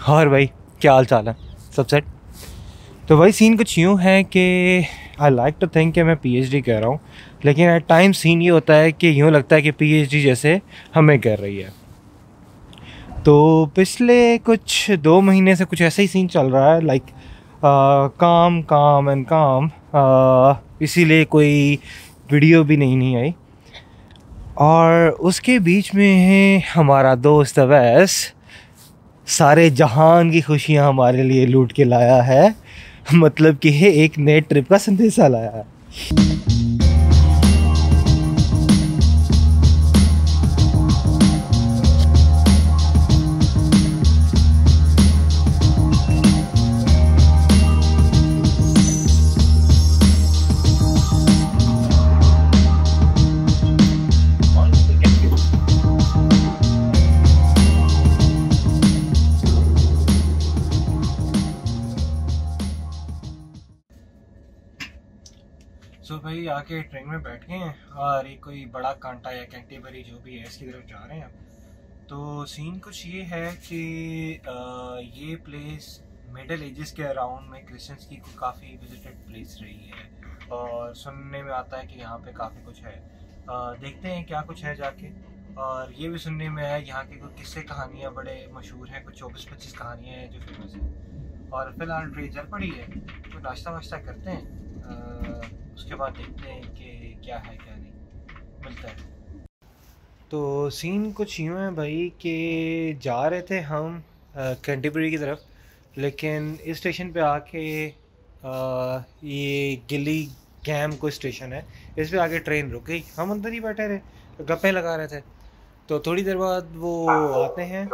और भाई क्या हाल चाल है? सब सेट? तो भाई सीन कुछ यूँ है कि आई लाइक टू थिंक कि मैं पीएचडी कर रहा हूँ, लेकिन एट टाइम सीन ये होता है कि यूँ लगता है कि पीएचडी जैसे हमें कर रही है। तो पिछले कुछ 2 महीने से कुछ ऐसा ही सीन चल रहा है, लाइक काम काम एंड काम, इसीलिए कोई वीडियो भी नहीं आई। और उसके बीच में है हमारा दोस्त अवैस, सारे जहान की खुशियाँ हमारे लिए लूट के लाया है। मतलब कि एक नए ट्रिप का संदेशा लाया है। सो भाई आके ट्रेन में बैठ गए हैं और ये कोई बड़ा कांटा या कैंटरबरी जो भी है इसकी तरफ जा रहे हैं। तो सीन कुछ ये है कि ये प्लेस मिडल एजेस के अराउंड में क्रिश्चियंस की काफ़ी विजिटेड प्लेस रही है और सुनने में आता है कि यहाँ पे काफ़ी कुछ है। देखते हैं क्या कुछ है जाके। और ये भी सुनने में आया यहाँ के कुछ किस्से कहानियाँ बड़े मशहूर हैं, कुछ 24-25 कहानियाँ हैं जो फेमस हैं। और फिलहाल ट्रेन चल पड़ी है तो नाश्ता वाश्ता करते हैं, उसके बाद देखते हैं कि क्या है क्या नहीं मिलता है। तो सीन कुछ यूँ है भाई कि जा रहे थे हम कैंटरबरी की तरफ, लेकिन इस स्टेशन पे आके ये गिली गैम कोई स्टेशन है, इस पे आके ट्रेन रुक गई। हम अंदर ही बैठे रहे, गप्पे लगा रहे थे। तो थोड़ी देर बाद वो आते हैं,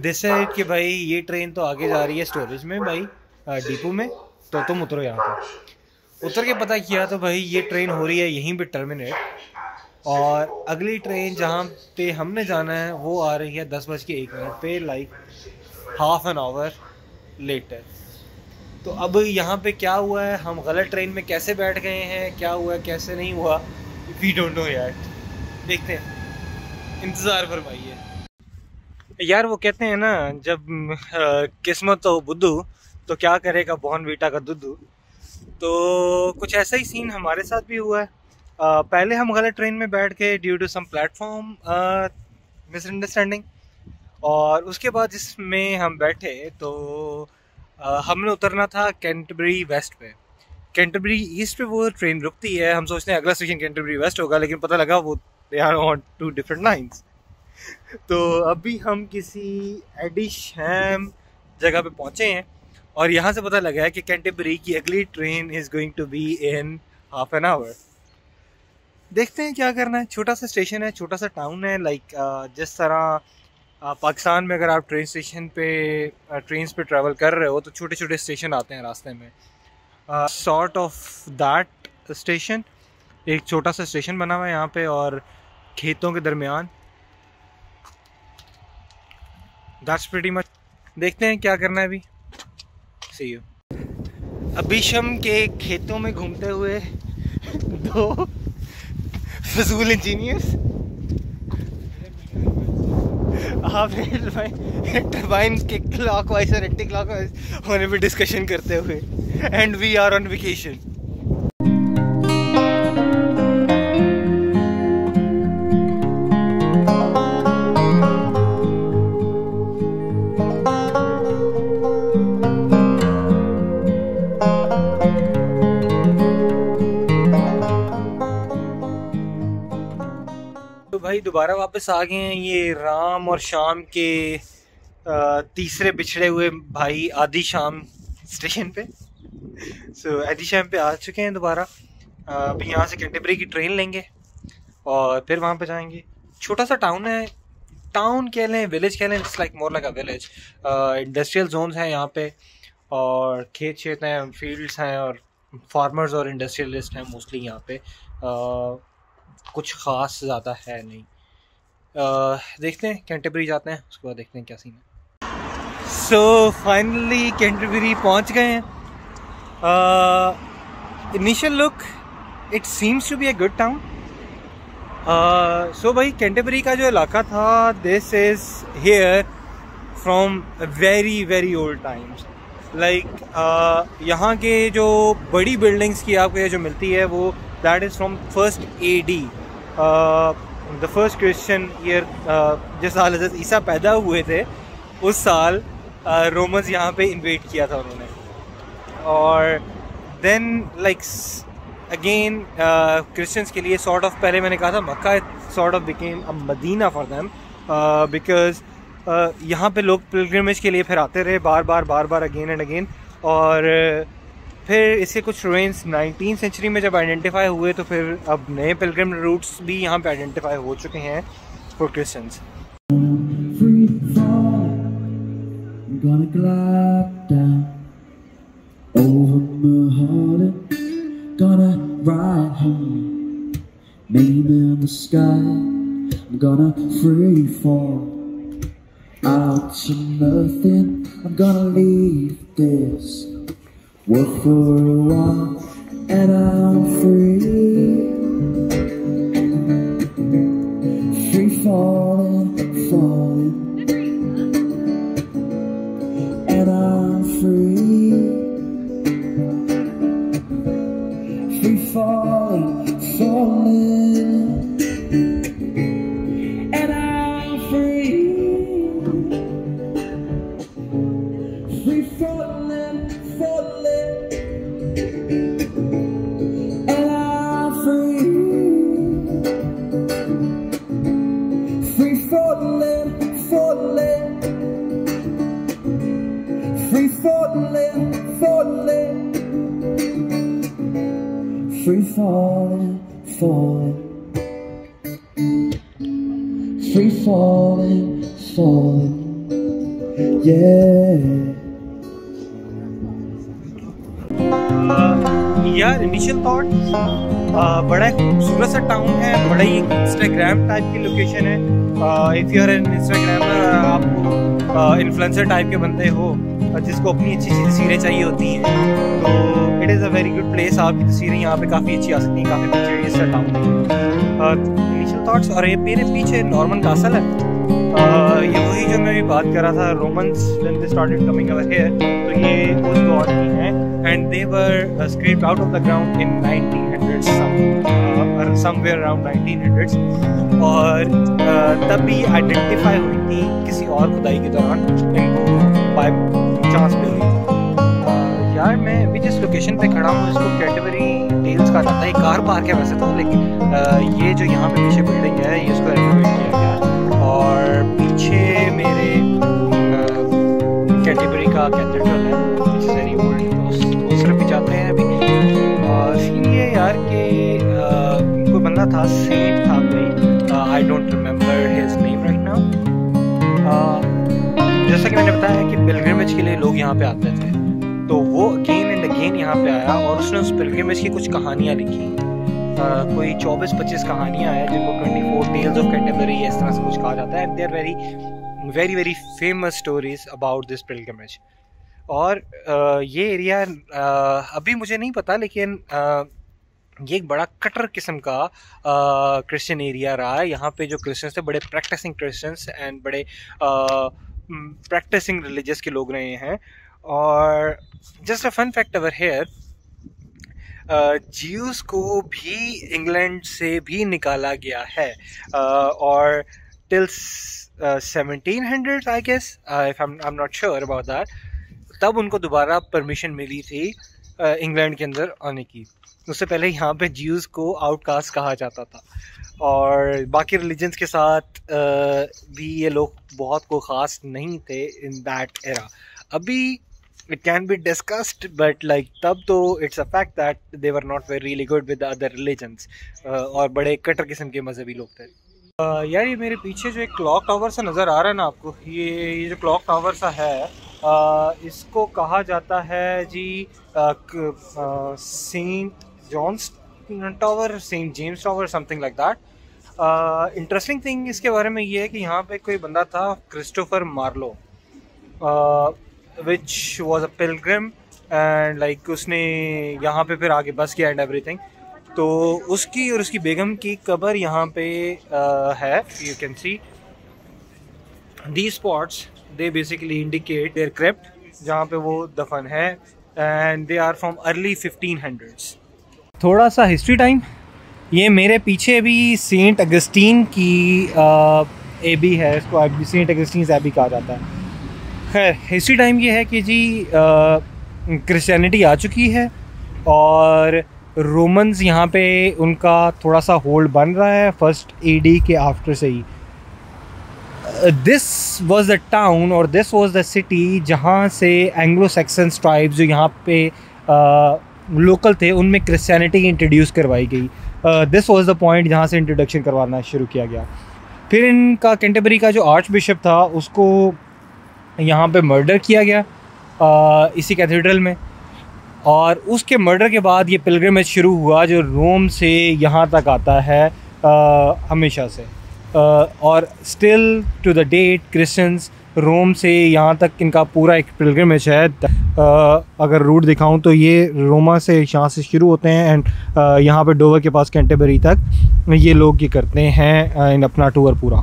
दिस है कि भाई ये ट्रेन तो आगे जा रही है स्टोरेज में भाई, डिपो में, तो तुम उतरो यहाँ पे। उतर के पता किया तो भाई ये ट्रेन हो रही है यहीं पे टर्मिनेट, और अगली ट्रेन जहाँ पे हमने जाना है वो आ रही है 10:01 पे, like half an hour later. तो अब यहाँ पे क्या हुआ है, हम गलत ट्रेन में कैसे बैठ गए हैं, क्या हुआ है कैसे नहीं हुआ, वी डोंट नो यार। देखते हैं, इंतज़ार फरमाइए यार। वो कहते हैं ना, जब किस्मत हो बुद्धू तो क्या करेगा बॉर्नवीटा का दुद्धू। तो कुछ ऐसा ही सीन हमारे साथ भी हुआ है। पहले हम गलत ट्रेन में बैठ गए due to some platform misunderstanding, और उसके बाद जिसमें हम बैठे तो हमने उतरना था कैंटरबरी वेस्ट पे। कैंटरबरी ईस्ट पे वो ट्रेन रुकती है, हम सोचते हैं अगला स्टेशन कैंटरबरी वेस्ट होगा, लेकिन पता लगा वो they are on 2 different lines. तो अभी हम किसी एडिशहैम जगह पे पहुंचे हैं और यहाँ से पता लगा है कि कैंटरबरी की अगली train is going to be in half an hour. देखते हैं क्या करना है। छोटा सा स्टेशन है, छोटा सा टाउन है, लाइक जिस तरह पाकिस्तान में अगर आप ट्रेन स्टेशन पे ट्रेन पे ट्रैवल कर रहे हो तो छोटे छोटे स्टेशन आते हैं रास्ते में, सॉर्ट ऑफ दैट स्टेशन। एक छोटा सा स्टेशन बना हुआ है यहाँ पे और खेतों के दरमियान, दैट्स प्रीटी मच। देखते हैं क्या करना है अभी। सी यू। अभीशम के खेतों में घूमते हुए 2 फजूल इंजीनियर्स टर्बाइन्स के क्लॉकवाइज और एंटी क्लॉकवाइज होने पे डिस्कशन करते हुए, and we are on vacation. तो भाई दोबारा वापस आ गए हैं ये राम और शाम के तीसरे बिछड़े हुए भाई आदि शाम स्टेशन पे। सो आदि शाम पे आ चुके हैं दोबारा। अभी यहाँ से कैंटरबरी की ट्रेन लेंगे और फिर वहाँ पे जाएंगे। छोटा सा टाउन है, टाउन कह लें विलेज कह लें, it's like more like a village. Industrial zones हैं यहाँ पे और खेत शेत हैं, फील्ड्स हैं और फार्मर्स और इंडस्ट्रियलिस्ट हैं मोस्टली यहाँ पे। कुछ ख़ास ज़्यादा है नहीं। देखते हैं, कैंटरबरी जाते हैं, उसके बाद देखते हैं क्या सीन है। सो फाइनली कैंटरबरी पहुंच गए हैं। Initial look, it seems to be a good town. So भाई कैंटरबरी का जो इलाका था, this is here from very very old times. Like यहाँ के जो बड़ी बिल्डिंग्स की आपको ये जो मिलती है वो that is from first AD, the first Christian year. जिस साल हज़रत ईसा पैदा हुए थे उस साल रोमन्स यहाँ पे इन्वेट किया था उन्होंने। और देन लाइक अगेन क्रिश्चियंस के लिए सॉर्ट ऑफ, पहले मैंने कहा था Mecca sort of became a Medina for them, because यहाँ पे लोग पिलग्रिमेज के लिए फिर आते रहे बार बार अगेन एंड अगेन। और फिर इसके कुछ रुइंस 19th सेंचुरी में जब आइडेंटिफाई हुए तो फिर अब नए पिलग्रिम रूट्स भी यहाँ पे आइडेंटिफाई हो चुके हैं for Christians. Out to nothing, I'm gonna leave this world for a while, and I'm free, free falling, and I'm free, free falling, and I'm free. Free falling, and I'm free. Free falling, free falling, free falling, free falling, yeah. यार initial thought, बड़ा खूबसूरत सा town है, बड़ा ही Instagram type की location है। If you are an Instagrammer, आप इन्फ्लुएंसर टाइप के बंदे हो जिसको अपनी अच्छी अच्छी तस्वीरें चाहिए होती हैं, तो it is a very good place. आपकी तस्वीरें यहाँ पे काफ़ी अच्छी आ सकती हैं, काफ़ी पिक्चरियस सा टाउन। इनिशियल थॉट्स, और ये मेरे पीछे नॉर्मन कासल है। ये वही जो मैं भी बात कर रहा था, Romans when they started coming over here, तो ये उस दौर की हैं, and they were scraped out of the ground in 1900s, somewhere around 1900s। और तब भी आइडेंटिफाई हुई थी किसी और खुदाई के दौरान, इनको बाय चांस मिल गई। यार मैं अभी जिस लोकेशन पे खड़ा हूँ इसको कैंटरबरी टेल्स कहा जाता है। ये कार पार्क है वैसे तो, लेकिन ये जो यहाँ पे पीछे बिल्डिंग है ये इसको रेनोवेट किया गया। और पीछे मेरे कैंटरबरी का कैथेड्रल है, विच इज़ वेरी ओल्ड, उस तरफ भी जाते हैं अभी। और सीन ये यार कि कोई बंदा था, सेंट था कोई, I don't remember his name right now. जैसा कि मैंने बताया कि पिलग्रिमेज के लिए लोग यहाँ पे आते थे, तो वो अगेन एंड अगेन यहाँ पे आया और उसने उस पिलग्रिमेज की कुछ कहानियाँ लिखी। कोई 24-25 कहानियाँ हैं जिनको 24 टेल्स ऑफ कैंटरबरी इस तरह से कुछ कहा जाता है। And they are very very very famous stories about this pilgrimage. और ये एरिया अभी मुझे नहीं पता, लेकिन ये एक बड़ा कटर किस्म का क्रिश्चियन एरिया रहा है। यहाँ पे जो क्रिश्चियंस थे, बड़े प्रैक्टिसिंग क्रिश्चियंस एंड बड़े प्रैक्टिसिंग रिलीजियस के लोग रहे हैं। और just a fun fact over here, Jews को भी इंग्लैंड से भी निकाला गया है, और till 1700 I guess, I am not sure about that, तब उनको दोबारा परमिशन मिली थी इंग्लैंड के अंदर आने की। उससे पहले यहाँ पे ज्यूज़ को आउटकास्ट कहा जाता था, और बाकी रिलीजन्स के साथ भी ये लोग बहुत को ख़ास नहीं थे इन दैट एरा। अभी it can be discussed, but like तब तो it's a fact that they were not very really good with other religions, और बड़े कट्टर किस्म के मजहबी लोग थे। यार ये मेरे पीछे जो एक क्लॉक टावर सा नज़र आ रहा है ना आपको, ये जो क्लॉक टावर सा है, इसको कहा जाता है जी Saint John's tower, Saint James tower, something like that. Interesting thing इसके बारे में ये है कि यहाँ पे कोई बंदा था, Christopher Marlowe, which was a pilgrim, and like उसने यहाँ पे फिर आगे बस किया एंड एवरीथिंग। तो उसकी और उसकी बेगम की कब्र यहाँ पे है। You can see these spots, they basically indicate their crypt जहाँ पे वो दफन है, and they are from early 1500s। थोड़ा सा हिस्ट्री टाइम। ये मेरे पीछे भी सेंट अगस्टीन की एबी है, इसको सेंट अगस्टीन एबी कहा जाता है। खैर हिस्ट्री टाइम ये है कि जी क्रिश्चियनिटी आ चुकी है और रोमन्स यहाँ पे उनका थोड़ा सा होल्ड बन रहा है फर्स्ट एडी के आफ्टर से ही। दिस वॉज द टाउन और दिस वॉज द सिटी जहाँ से एंग्लो सैक्सन ट्राइब्स जो यहाँ पे लोकल थे उनमें क्रिश्चियनिटी इंट्रोड्यूस करवाई गई। दिस वॉज द पॉइंट जहाँ से इंट्रोडक्शन करवाना शुरू किया गया। फिर इनका कैंटरबरी का जो आर्च बिशप था उसको यहाँ पे मर्डर किया गया इसी कैथेड्रल में, और उसके मर्डर के बाद ये पिलग्रिमेज शुरू हुआ जो रोम से यहाँ तक आता है हमेशा से। और still to the date Christians Rome से यहाँ तक इनका पूरा एक पिलग्रिमेज है। अगर रूट दिखाऊं तो ये रोमा से यहाँ से शुरू होते हैं एंड यहाँ पे डोवर के पास कैंटरबरी तक ये लोग ये करते हैं इन अपना टूर पूरा।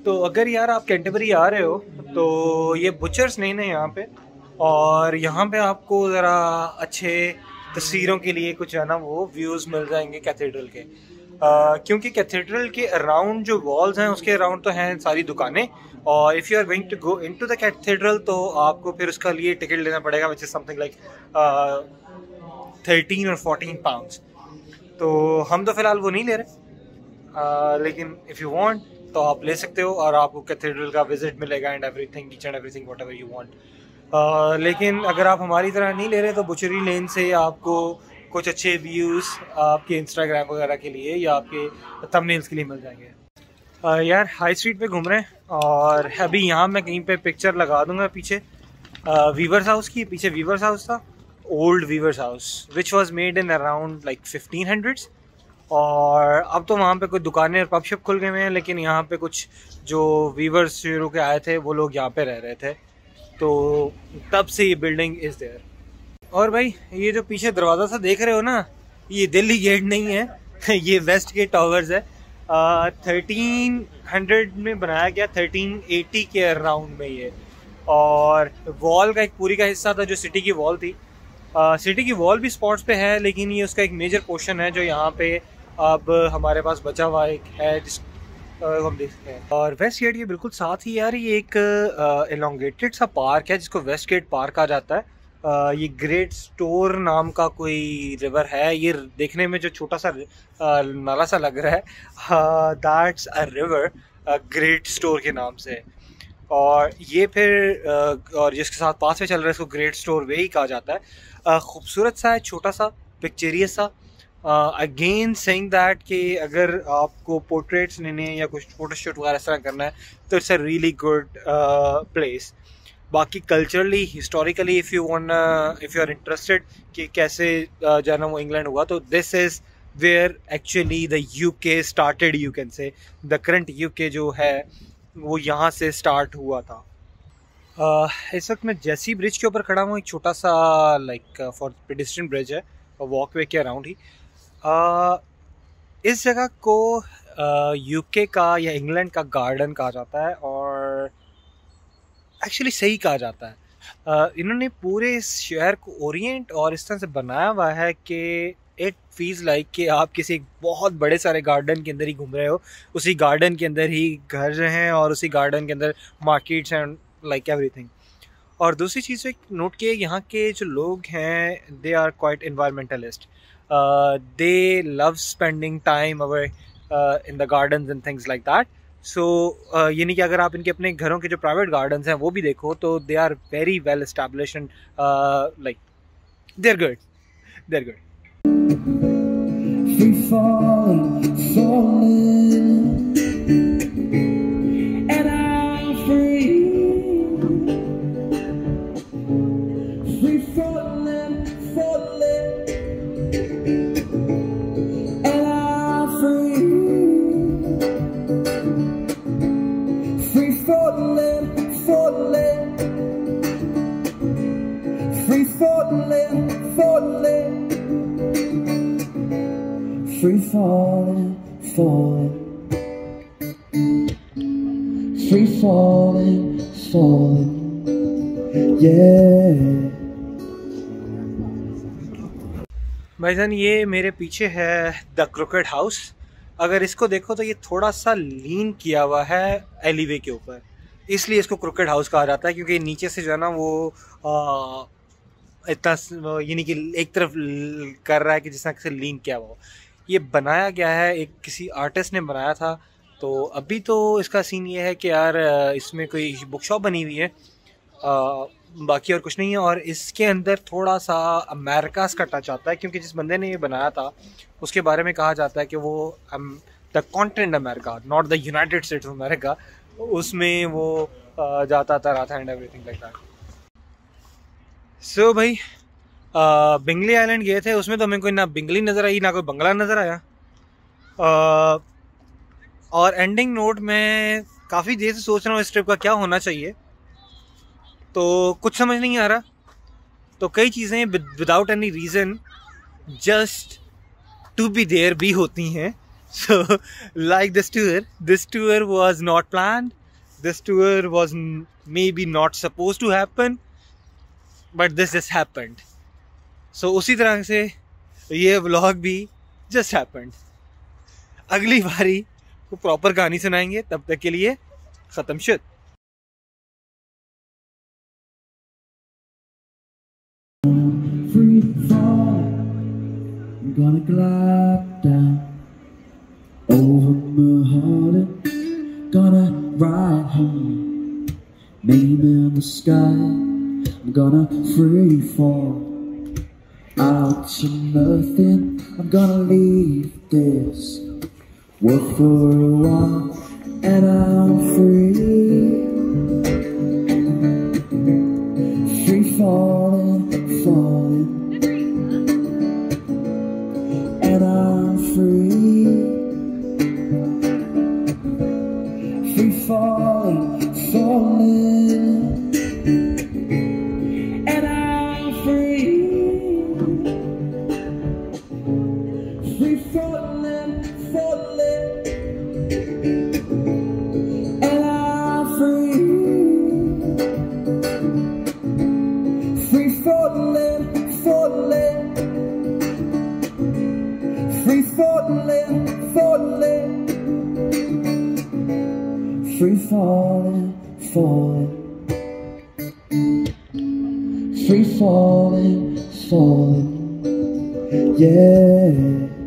तो अगर यार आप कैंटरबरी आ रहे हो तो ये बुचर्स नहीं है यहाँ पे, और यहाँ पे आपको ज़रा अच्छे तस्वीरों के लिए कुछ है ना वो व्यूज़ मिल जाएंगे कैथेड्रल के। क्योंकि कैथेड्रल के अराउंड जो वॉल्स हैं उसके अराउंड तो हैं सारी दुकानें, और if you are going to go into the cathedral तो आपको फिर उसका लिए टिकट लेना पड़ेगा विच इज़ समथिंग लाइक 13 और 14 पाउंड्स। तो हम तो फ़िलहाल वो नहीं ले रहे, लेकिन इफ़ यू वांट तो आप ले सकते हो और आपको कैथेड्रल का विजिट मिलेगा and everything, each and everything what ever you want. लेकिन अगर आप हमारी तरह नहीं ले रहे तो बुचरी लेन से आपको कुछ अच्छे व्यूज़ आपके इंस्टाग्राम वगैरह के लिए या आपके थंबनेल्स के लिए मिल जाएंगे। यार हाई स्ट्रीट पे घूम रहे हैं और अभी यहाँ मैं कहीं पे पिक्चर लगा दूंगा पीछे वीवर्स हाउस की। पीछे वीवर्स हाउस था, old weavers house which was made in around like 1500s, और अब तो वहाँ पे कुछ दुकानें और पब शप खुल गए हुए हैं, लेकिन यहाँ पे कुछ जो वीवर्स शुरू के आए थे वो लोग यहाँ पे रह रहे थे, तो तब से ये बिल्डिंग इज़ देयर। और भाई ये जो पीछे दरवाज़ा सा देख रहे हो ना, ये दिल्ली गेट नहीं है ये वेस्ट गेट टावर्स है। 1300 में बनाया गया, 1380 के अराउंड में ये, और वॉल का एक पूरी का हिस्सा था जो सिटी की वॉल थी। सिटी की वॉल भी स्पॉट्स पे है, लेकिन ये उसका एक मेजर पोर्शन है जो यहाँ पे अब हमारे पास बचा हुआ एक है जिस हम देखते हैं। और वेस्ट गेट के बिल्कुल साथ ही यार ये एक एलोंगेटेड सा पार्क है जिसको वेस्ट गेट पार्क कहा जाता है। ये ग्रेट स्टोर नाम का कोई रिवर है, ये देखने में जो छोटा सा नाला सा लग रहा है that's a river great store के नाम से, और ये फिर और जिसके साथ पास में चल रहा है इसको ग्रेट स्टोर वे ही कहा जाता है। खूबसूरत सा है, छोटा सा, पिक्चरियस सा। अगेन सेइंग दैट कि अगर आपको पोर्ट्रेट्स लेने या कुछ फोटोशूट वगैरह इस तरह करना है तो it's a really good place. बाकी culturally historically if you are interested कि कैसे जाना वो इंग्लैंड हुआ, तो this is where actually the UK started. You can say the current UK जो है वो यहाँ से स्टार्ट हुआ था। इस वक्त मैं जेसी ब्रिज के ऊपर खड़ा हूँ, एक छोटा सा लाइक फॉर पेडिस्ट्रियन ब्रिज है, वॉकवे के अराउंड ही। इस जगह को यूके का या इंग्लैंड का गार्डन कहा जाता है, और एक्चुअली सही कहा जाता है। इन्होंने पूरे इस शहर को ओरिएंट और इस तरह से बनाया हुआ है कि इट फील्स लाइक कि आप किसी बहुत बड़े सारे गार्डन के अंदर ही घूम रहे हो, उसी गार्डन के अंदर ही घर हैं और उसी गार्डन के अंदर मार्केट्स एंड लाइक एवरीथिंग। और दूसरी चीज़ एक नोट किए, यहाँ के जो लोग हैं they are quite environmentalist. They love spending time our in the gardens and things like that. So ये नहीं कि अगर आप इनके अपने घरों के जो प्राइवेट गार्डन्स हैं वो भी देखो तो they are very well established and like they are good. Free falling, falling, and I'm free. Free falling, falling, and I'm free. Free falling, falling, free falling, falling. free falling, falling, free falling, falling, yeah. भाईजान ये मेरे पीछे है the cricket house. अगर इसको देखो तो ये थोड़ा सा लीन किया हुआ है एलिवे के ऊपर, इसलिए इसको क्रिकेट हाउस कहा जाता है, क्योंकि नीचे से जो है ना वो इतना यानी कि एक तरफ कर रहा है कि जिस तरह से लीन किया हुआ हो। ये बनाया गया है, एक किसी आर्टिस्ट ने बनाया था। तो अभी तो इसका सीन ये है कि यार इसमें कोई बुक शॉप बनी हुई है, बाकी और कुछ नहीं है। और इसके अंदर थोड़ा सा अमेरिकास का टच आता है, क्योंकि जिस बंदे ने ये बनाया था उसके बारे में कहा जाता है कि वो the continent America, not the United states of America, उसमें वो जाता था रहा था एंड एवरीथिंग लाइक दैट। सो भाई बिंगली आइलैंड गए थे, उसमें तो हमें कोई ना बिंगली नज़र आई ना कोई बंगला नज़र आया। और एंडिंग नोट में काफ़ी देर से सोच रहा हूँ इस ट्रिप का क्या होना चाहिए, तो कुछ समझ नहीं आ रहा। तो कई चीज़ें without any reason just to be there भी होती हैं। So like this tour was not planned, this tour was maybe not suppose to happen, but this just happened. So उसी तरह से ये व्लॉग भी जस्ट हैपेंड। अगली बारी को प्रॉपर कहानी सुनाएंगे, तब तक के लिए ख़त्म शुद। Free fall, I'm gonna glide down over Mulholland, gonna ride home, name in the sky. I'm gonna free fall out to nothing. I'm gonna leave this world for a while, and I'm free, free falling, falling, and I'm free, free falling, falling, and I'm free, free falling, falling, and I'm free, free falling, falling, free falling, falling, free falling, falling, free falling, falling, yeah.